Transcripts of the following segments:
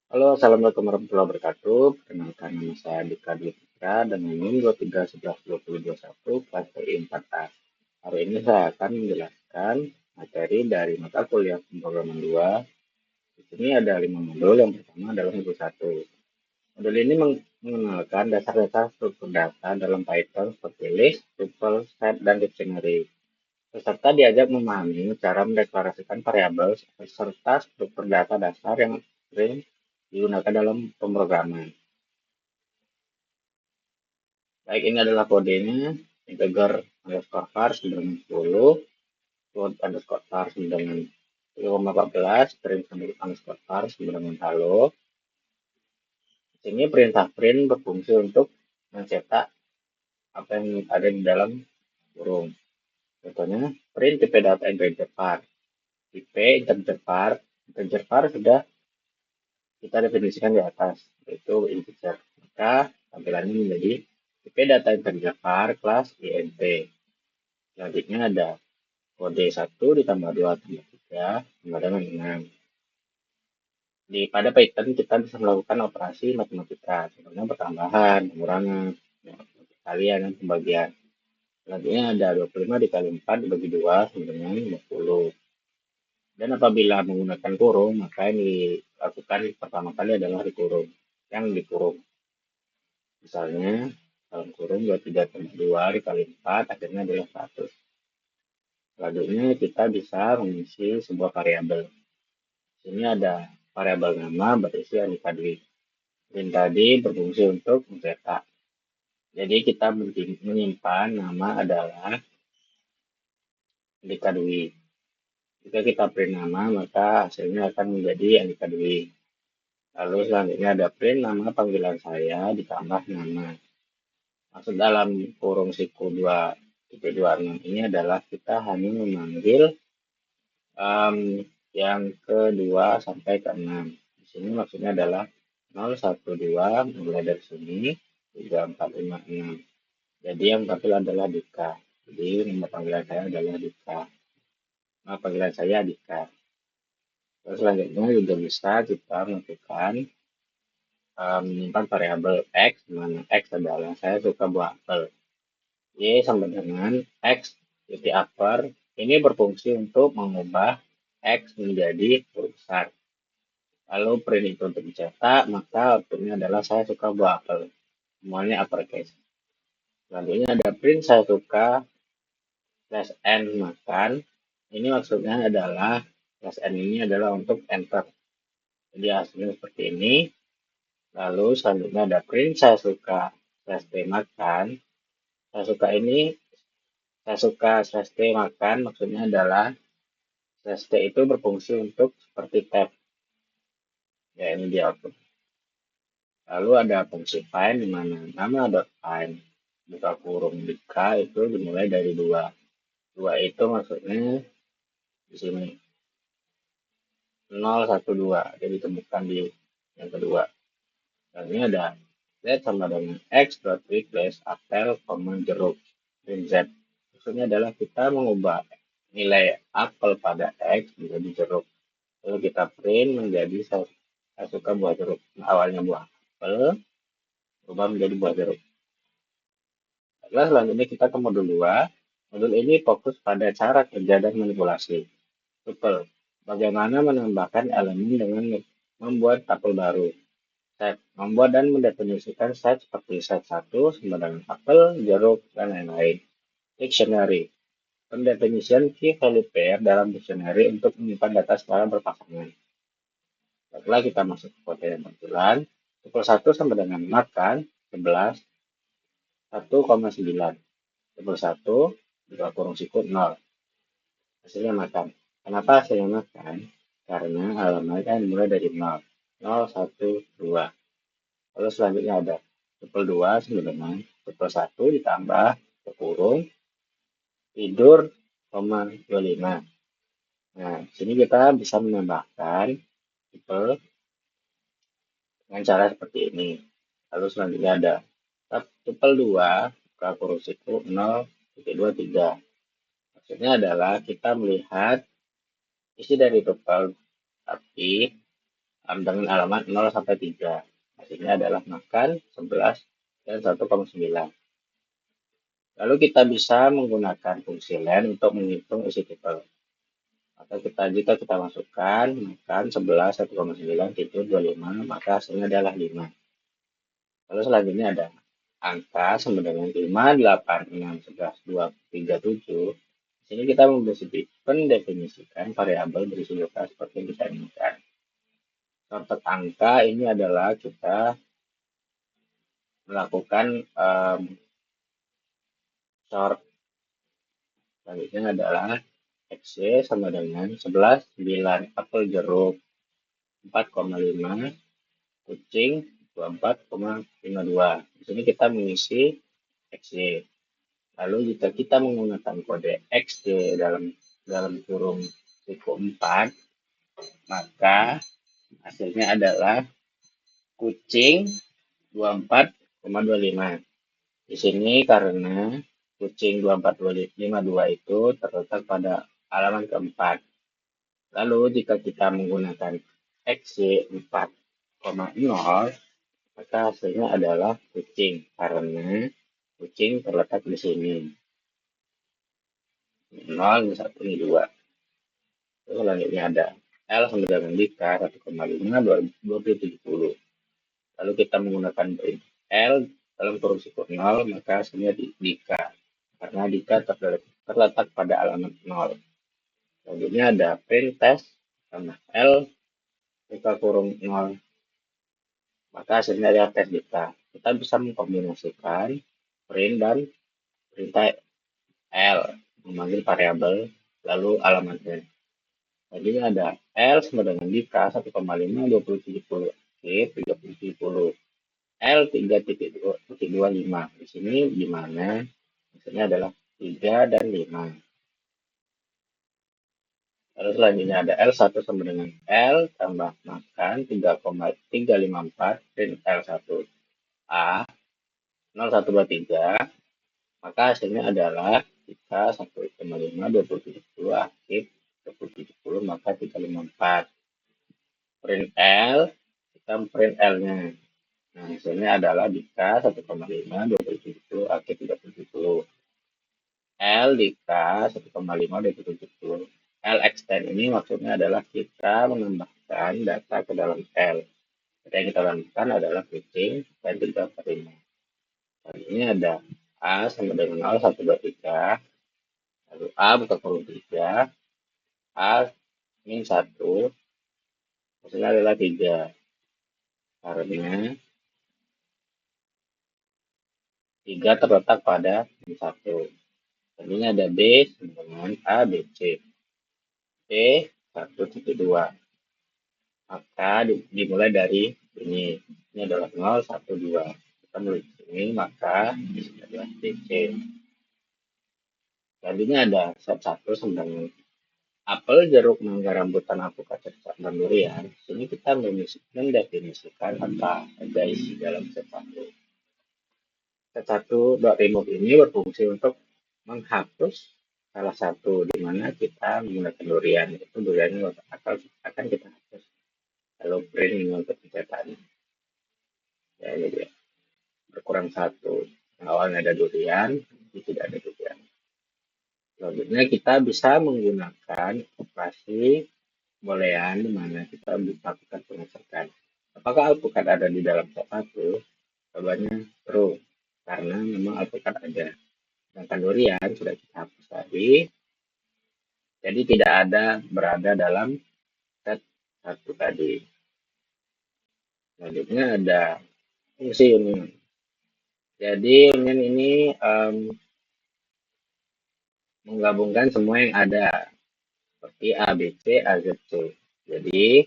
Halo, assalamualaikum warahmatullahi wabarakatuh. Perkenalkan nama saya Dika Dwi Putra dengan NIM 23112021 kelas TI 4A. Hari ini saya akan menjelaskan materi dari mata kuliah pemrograman 2. Di sini ada 5 modul. Yang pertama adalah modul 1. Modul ini mengenalkan dasar-dasar struktur data dalam Python seperti list, tuple, set, dan dictionary. Peserta diajak memahami cara mendeklarasikan variabel serta struktur data dasar yang sering digunakan dalam pemrograman. Baik, ini adalah kodenya, integer underscore var sama dengan 10, float underscore var sama dengan 0,14, string underscore var sama dengan halo. Di sini perintah print berfungsi untuk mencetak apa yang ada di dalam kurung. Contohnya, print tipe data integer var. Tipe integer var sudah kita definisikan di atas, yaitu integer. Maka tampilannya menjadi tipe data integer var kelas int. Selanjutnya ada kode 1 ditambah 2 tambah 3 sama dengan 6. Pada Python kita bisa melakukan operasi matematika, contohnya pertambahan, pengurangan, kalian dan pembagian. Selanjutnya ada 25 dikali 4 dibagi 2 sama dengan 50. Dan apabila menggunakan kurung, maka yang dilakukan pertama kali adalah dikurung. Yang dikurung. Misalnya, dalam kurung 23 tambah 2 dikali 4, akhirnya adalah 100. Selanjutnya, kita bisa mengisi sebuah variabel. Di sini ada variabel nama berisi aneka duit. Dan tadi berfungsi untuk mencetak. Jadi, kita menyimpan nama adalah aneka duit. Jika kita print nama, maka hasilnya akan menjadi aneka duit. Lalu selanjutnya ada print nama panggilan saya ditambah nama. Maksud dalam kurung siku 2.26 ini adalah kita hanya memanggil yang kedua sampai ke 6. Di sini maksudnya adalah 0, 1, 2, mulai dari sini, 3, 4, 5, 6. Jadi yang tampil adalah Dika. Jadi nama panggilan saya adalah Dika. Nama panggilan saya Dika. Terus selanjutnya juga bisa kita melakukan menyimpan variabel X, di mana X adalah saya suka buah apel. Y sama dengan X titik upper. Ini berfungsi untuk mengubah X menjadi huruf besar. Lalu print itu untuk dicetak, maka outputnya adalah saya suka buah apel. Semuanya uppercase. Selanjutnya ada print saya suka slash n makan. Ini maksudnya adalah slash n ini adalah untuk enter. Jadi hasilnya seperti ini. Lalu selanjutnya ada print saya suka slash t makan. Saya suka slash t makan maksudnya adalah slash t itu berfungsi untuk seperti tab. Ya, ini dia output. Lalu ada fungsi find di mana nama .find buka kurung Dika itu dimulai dari 2. 2 itu maksudnya di sini 0, 1, 2. Jadi ditemukan di yang kedua. Dan ini ada z sama dengan x dot replace apel, jeruk, dan z. Maksudnya adalah kita mengubah nilai apel pada x menjadi jeruk. Lalu kita print menjadi saya suka buah jeruk. Nah, awalnya buah apel, berubah menjadi buah jeruk. Lalu selanjutnya kita ke modul 2. Modul ini fokus pada cara kerja dan manipulasi. Tuple. Bagaimana menambahkan elemen dengan membuat tuple baru. Set. Membuat dan mendefinisikan set seperti set 1 sama dengan apel, jeruk, dan lain-lain. Dictionary. Pendefinisian key value pair dalam dictionary untuk menyimpan data secara berpasangan. Setelah kita masuk ke kode yang tampilan, tuple 1 sama dengan makan 11, 1,9. Tuple 1 buka kurung siku 0. Hasilnya makan. Kenapa hasilnya makan? Karena halamannya dimulai dari 0. 0, 1, 2. Lalu selanjutnya ada tuple 2 sama dengan tuple 1 ditambah ke kurung tidur, 25. Nah, sini kita bisa menambahkan tuple dengan cara seperti ini. Lalu selanjutnya ada tuple 2 buka kurung siku 0,23. Maksudnya adalah kita melihat isi dari tuple, tapi dengan alamat 0 sampai 3. Hasilnya adalah makan 11 dan 1,9. Lalu kita bisa menggunakan fungsi len untuk menghitung isi tupel. Maka jika kita masukkan makan 11, 1,9, 25, maka hasilnya adalah 5. Lalu selanjutnya ada angka sama dengan 5, 8, 6, 11, 2, 3, 7. Di sini kita mendefinisikan variabel berisi angka seperti yang kita inginkan. Shortcut angka ini adalah kita melakukan short. Selanjutnya adalah X sama dengan 11, 9, apel jeruk 4,5, kucing 24,52. Di sini kita mengisi XY. Lalu jika kita menggunakan kode XY dalam kurung siku 4, maka hasilnya adalah kucing 24,25. Di sini karena kucing 24,52 itu terletak pada halaman keempat. Lalu jika kita menggunakan XY 4,0, maka hasilnya adalah kucing karena kucing terletak di sini. 0, 1, 2. Terus selanjutnya ada L sama dengan Dika 1,5, 2070. Lalu kita menggunakan print L dalam kurung siku 0, maka hasilnya Dika karena Dika terletak pada alamat 0. Selanjutnya ada print test sama L buka kurung 0, maka hasilnya adalah tes Dika. Kita bisa mengkombinasikan print dan perintah L memanggil variabel lalu alamatnya. Jadi ada L sama dengan Dika 1,5, 2070, oke, 3070. L 3.25. Di sini di mana hasilnya adalah 3 dan 5. Lalu selanjutnya ada L1 sama dengan L tambah makan 3,354 print L1 A 0123. Maka hasilnya adalah kita 1,5, 2070 aktif 2070, maka 354. Print L, kita print L-nya. Nah, hasilnya adalah Dika 1,5, 2070 aktif 370. L Dika 1,5, 2070. L extend ini maksudnya adalah kita menambahkan data ke dalam L. Data yang kita tambahkan adalah kucing dan 345. Ini ada A sama dengan 0, 1, 2, 3. Lalu A buka kurung 3. A min 1. Hasilnya adalah 3. Karena 3 terletak pada min 1. Dan ini ada B sama dengan A, B, C. B 1,2. Maka dimulai dari ini. Ini adalah 0, 1, 2. Kita mulai di sini, maka di sini adalah DC. Selanjutnya ada set 1 sama dengan apel, jeruk, mangga, rambutan, alpukat, cercat, dan durian. Di sini kita mendefinisikan apa saja isi dalam set 1. Set 1 dot remove ini berfungsi untuk menghapus salah satu di mana kita menggunakan durian. Itu durian yang akan kita hapus. Lalu print ini untuk pencetakan. Ya, ini dia. Berkurang 1. Yang awalnya ada durian, ini tidak ada durian. Selanjutnya kita bisa menggunakan operasi boolean di mana kita melakukan pengecekan. Apakah alpukat ada di dalam set 1? Jawabannya true, karena memang alpukat ada. Sedangkan durian sudah kita hapus tadi, jadi tidak ada berada dalam set 1 tadi. Selanjutnya ada fungsi union. Jadi union ini menggabungkan semua yang ada seperti A, B, C, A, Z, C. Jadi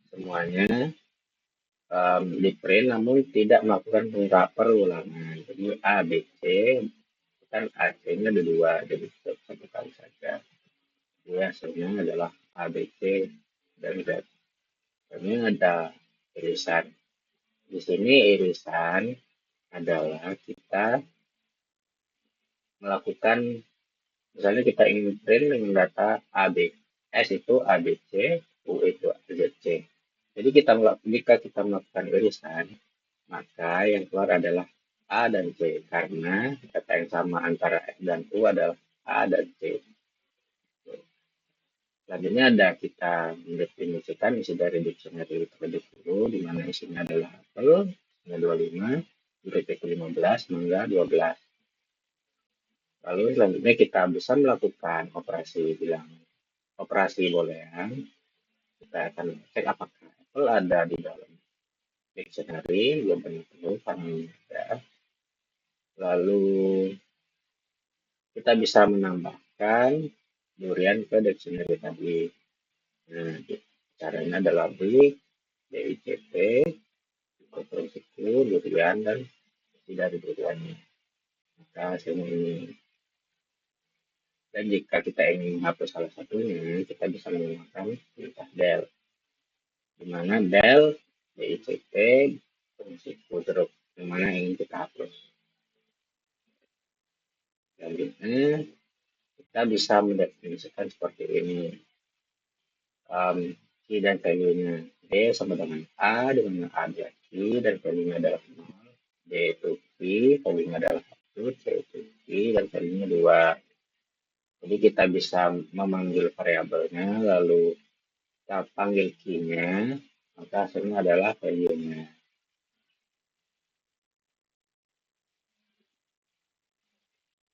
semuanya di print namun tidak melakukan perulangan. Jadi A, B, C kan AC-nya ada 2, jadi satu kali saja. Jadi hasilnya adalah A, B, C, dan Z. Ini ada irisan. Di sini irisan adalah kita melakukan, misalnya kita ingin print dengan data AB. S itu ABC, U itu ZC. Jadi jika kita melakukan irisan, maka yang keluar adalah A dan C, karena kata yang sama antara F dan U adalah A dan C. Selanjutnya ada kita mendefinisikan isi dari dictionary terlebih dahulu, di mana isinya adalah apel, isinya 25, huruf itu 15, mangga 12. Lalu selanjutnya kita bisa melakukan operasi operasi boolean. Kita akan cek apakah apel ada di dalam dictionary, belum tentu karena ada. Lalu kita bisa menambahkan durian ke dictionary tadi. Nah, caranya adalah BIC, DICT, siku, durian, dan dari duriannya. Maka hasilnya ini. Dan jika kita ingin menghapus salah satunya, kita bisa menggunakan perintah del. Di mana del, DICT, siku, jeruk, yang mana ingin kita hapus. Selanjutnya, kita bisa mendefinisikan seperti ini. Key dan value-nya. D sama dengan A, dengan A dia Q, dan value-nya adalah 0. D itu Q, value-nya adalah 1, C itu Q, dan value-nya 2. Jadi kita bisa memanggil variabelnya, lalu kita panggil key-nya, maka hasilnya adalah value-nya.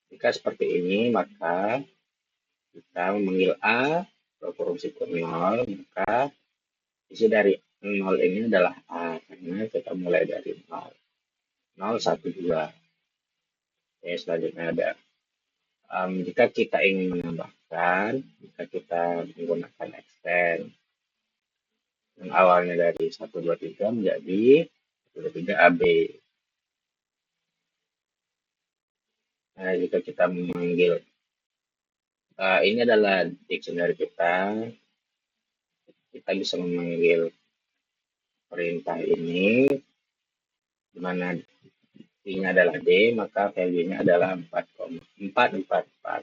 Jika seperti ini, maka kita memanggil A, kurung siku 0, maka isi dari 0 ini adalah A, karena kita mulai dari 0. 0, 1, 2. Oke, selanjutnya ada. Jika kita ingin menambahkan, jika kita menggunakan extend, yang awalnya dari 1, 2, 3 menjadi 1, 2, 3 AB. Nah, jika kita memanggil, ini adalah dictionary kita bisa memanggil perintah ini, di mana I-nya adalah D, maka value-nya adalah 4,444.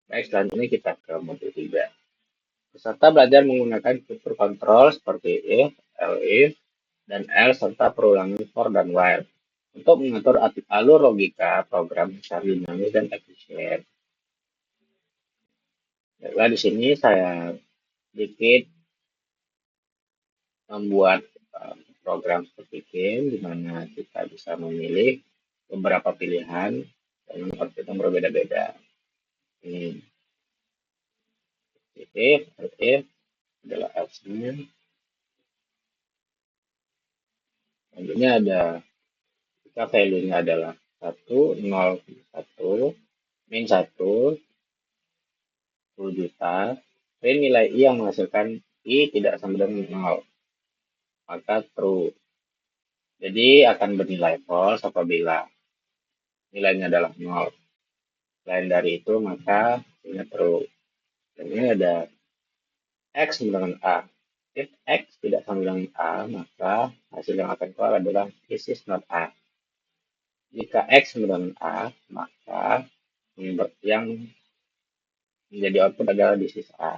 Baik, selanjutnya kita ke modul 3. Peserta belajar menggunakan fitur kontrol seperti if, elif, dan else serta perulangan for dan while untuk mengatur alur logika program secara dinamis dan efisien. Baiklah, di sini saya sedikit membuat program seperti game, di mana kita bisa memilih beberapa pilihan dengan output yang berbeda-beda. Ini if adalah else-nya. Selanjutnya ada jika value-nya adalah 1, 0, 1, min 1, 10 juta, print nilai I yang menghasilkan I tidak sama dengan 0, maka true. Jadi akan bernilai false apabila nilainya adalah 0. Selain dari itu, maka ini true. Dan ini ada X sama dengan A. If X tidak sama dengan A, maka hasil yang akan keluar adalah this is not A. Jika X sama dengan A, maka yang menjadi output adalah this is A.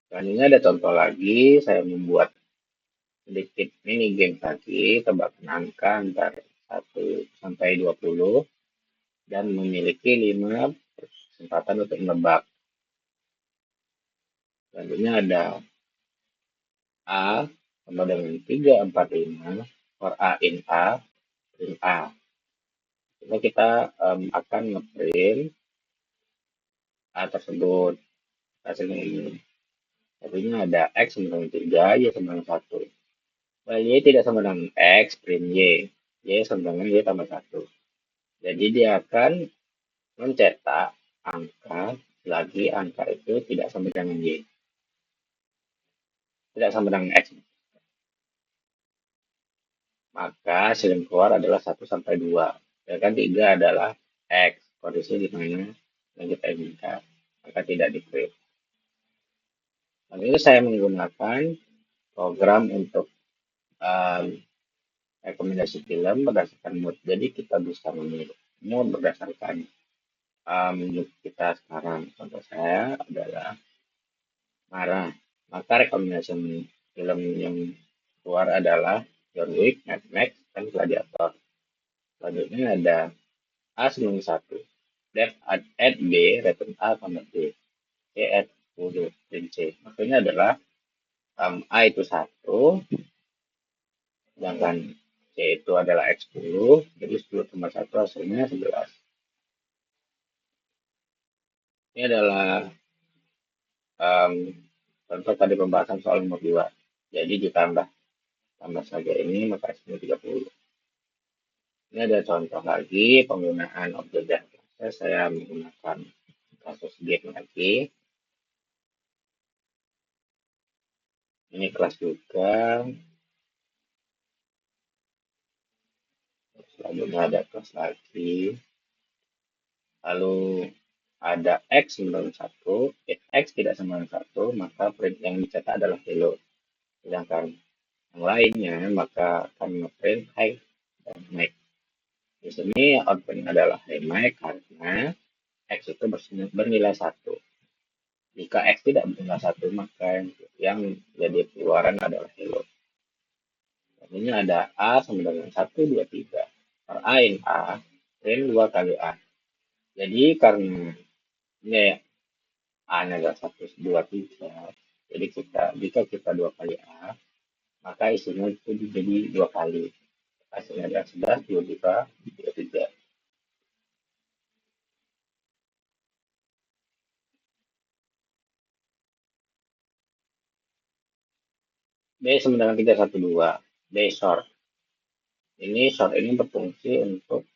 Selanjutnya ada contoh lagi, saya membuat sedikit mini game lagi, tebakan angka antara 1 sampai 20, dan memiliki 5 kesempatan untuk menebak. Selanjutnya ada A sama dengan 3, 4, 5, for A in A, print A. Jadi kita akan ngeprint A tersebut, hasilnya ini. Hasilnya ada X sama dengan 3, Y sama dengan 1. Y tidak sama dengan X, print Y. Y sama dengan Y tambah 1. Jadi dia akan mencetak angka lagi angka itu tidak sama dengan Y. Tidak sama dengan X. Maka hasil yang keluar adalah 1 sampai 2. Sedangkan 3 adalah X. Kondisi di mana yang kita inginkan. Maka tidak di-print. Lalu ini saya menggunakan program untuk rekomendasi film berdasarkan mood. Jadi kita bisa memilih mood berdasarkan mood kita sekarang. Contoh saya adalah marah. Maka rekomendasi film yang keluar adalah John Wick, Mad Max, dan Gladiator. Selanjutnya ada A91, Death at B, Return A sama B, C at 10, dan C. Maksudnya adalah A itu 1, sedangkan C itu adalah X10, jadi 10 tambah 1 hasilnya 11. Ini adalah um, contoh tadi pembahasan soal nomor 2. Jadi tambah saja ini maka hasilnya 30. Ini ada contoh lagi penggunaan objek dan proses. Saya menggunakan kasus game lagi. Ini kelas juga. Selanjutnya ada kelas lagi. Lalu ada X sama dengan 1. If X tidak sama dengan 1, maka print yang dicetak adalah hello. Sedangkan yang lainnya maka akan ngeprint hi dan Mac. Di sini outputnya adalah hi Mac karena X itu bernilai 1. Jika X tidak bernilai 1, maka yang jadi keluaran adalah hello. Ini ada A sama dengan 1, 2, 3. Per A in A, print 2 kali A. Jadi karena ini A-nya adalah 1, 2, 3. Jadi jika kita 2 kali A, maka isinya itu jadi 2 kali. Hasilnya adalah 11, 22, 23. B sama dengan 312. B short. Ini short ini berfungsi untuk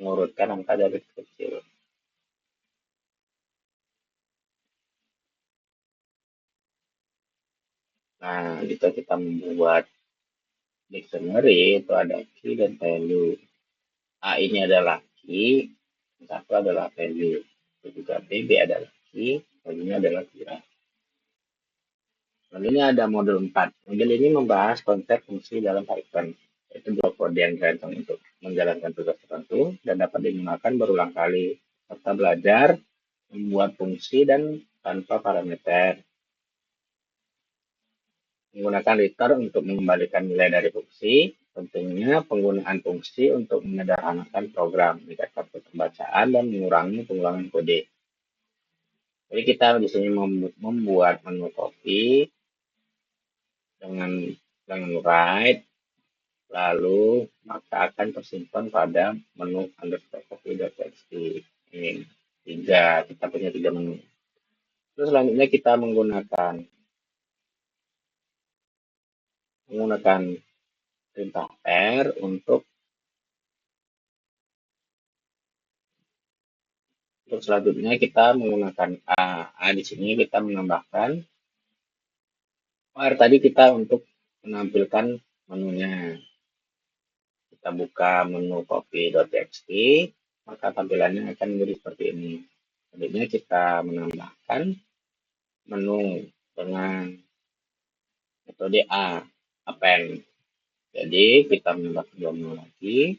mengurutkan angka dari kecil. Nah, jika kita membuat dictionary itu ada key dan value. A ini adalah key, satu adalah value. Itu juga B adalah key, value-nya adalah kira. Lalu ini ada modul 4. Modul ini membahas konsep fungsi dalam Python. Itu dua kode yang dirancang untuk menjalankan tugas tertentu dan dapat digunakan berulang kali, serta belajar membuat fungsi dan tanpa parameter. Menggunakan return untuk mengembalikan nilai dari fungsi, tentunya penggunaan fungsi untuk menyederhanakan program, meningkatkan pembacaan dan mengurangi pengulangan kode. Jadi kita di sini membuat menu copy dengan write, lalu maka akan tersimpan pada menu underscore copy.txt. Ini kita punya 3 menu. Terus selanjutnya kita menggunakan perintah R untuk selanjutnya kita menggunakan A di sini kita menambahkan R tadi kita untuk menampilkan menunya. Kita buka menu copy.txt, maka tampilannya akan menjadi seperti ini. Selanjutnya kita menambahkan menu dengan metode append. Jadi kita menambahkan dua menu lagi.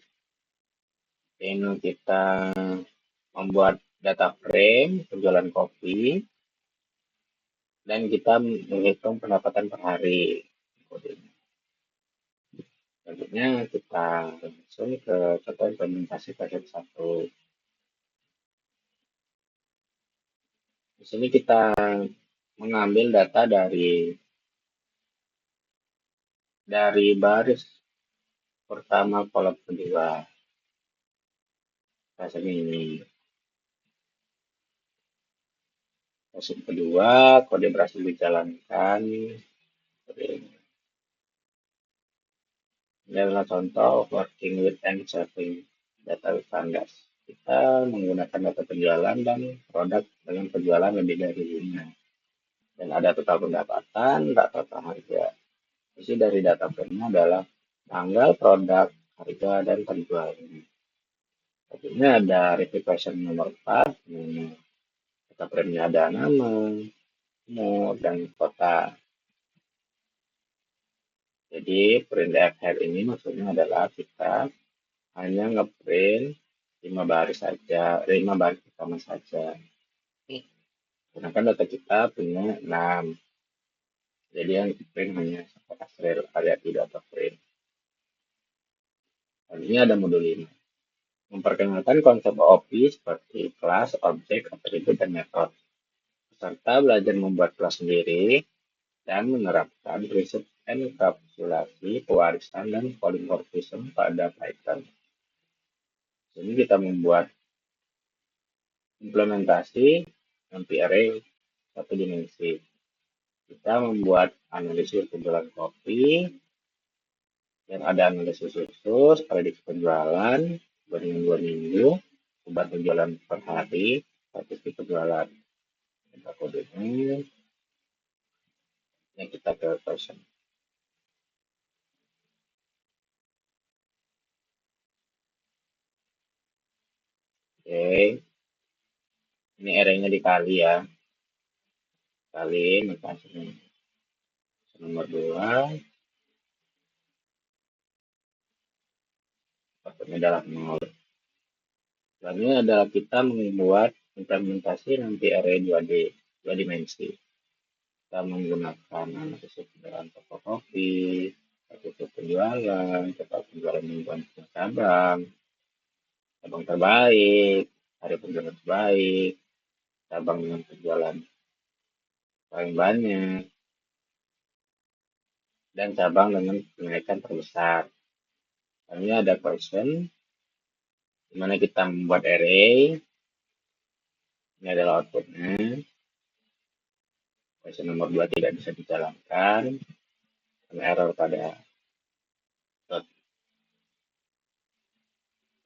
Ini kita membuat data frame penjualan kopi dan kita menghitung pendapatan per hari. Selanjutnya kita langsung ke contoh implementasi versi 1. Di sini kita mengambil data dari baris pertama kolom kedua. Rasanya ini. Baris kedua, kode berhasil dijalankan. Ini adalah contoh working with and serving data with pandas. Kita menggunakan data penjualan dan produk dengan penjualan lebih dari 5. Dan ada total pendapatan, data harga. Isi dari data frame-nya adalah tanggal, produk, harga, dan penjualan. Selanjutnya ada replication nomor 4. Data frame-nya ada nama, umur, dan kota. Jadi printf head ini maksudnya adalah kita hanya ngeprint 5 baris saja, 5 baris pertama saja. Sedangkan data kita punya 6. Jadi yang di print hanya sebatas real area, tidak auto print. Dan ini ada modul 5. Memperkenalkan konsep OOP seperti kelas, objek, atribut, dan metode. Peserta belajar membuat kelas sendiri dan menerapkan prinsip enkapsulasi, pewarisan, dan polymorphism pada Python. Ini kita membuat implementasi nanti array satu dimensi. Kita membuat analisis penjualan kopi, yang ada analisis khusus, prediksi penjualan, bandingan 2 minggu, beban penjualan per hari, statistik penjualan. Kita kode ini, yang kita ke person. Oke, ini array-nya dikali ya. Kali mutasinya nomor 2, waktunya adalah 0. Selanjutnya adalah kita membuat implementasi nanti array 2D, 2 dimensi. Kita menggunakan analisis penjualan toko kopi, statistik penjualan, total penjualan mingguan cabang, cabang terbaik, hari penjualan terbaik, cabang dengan penjualan paling banyak, dan cabang dengan kenaikan terbesar. Ini ada question, di mana kita membuat array. Ini adalah outputnya. Question nomor 2 tidak bisa dijalankan, karena error pada dot.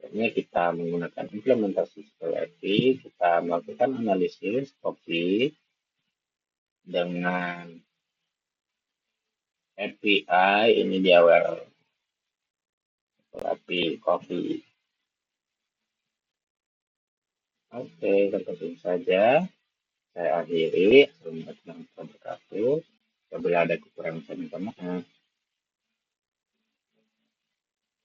Akhirnya kita menggunakan implementasi seperti kita melakukan analisis copy dengan API ini di awal API copy. Oke, sampai sini saja. Saya akhiri. Assalamualaikum warahmatullahi wabarakatuh. Apabila ada kekurangan saya minta maaf.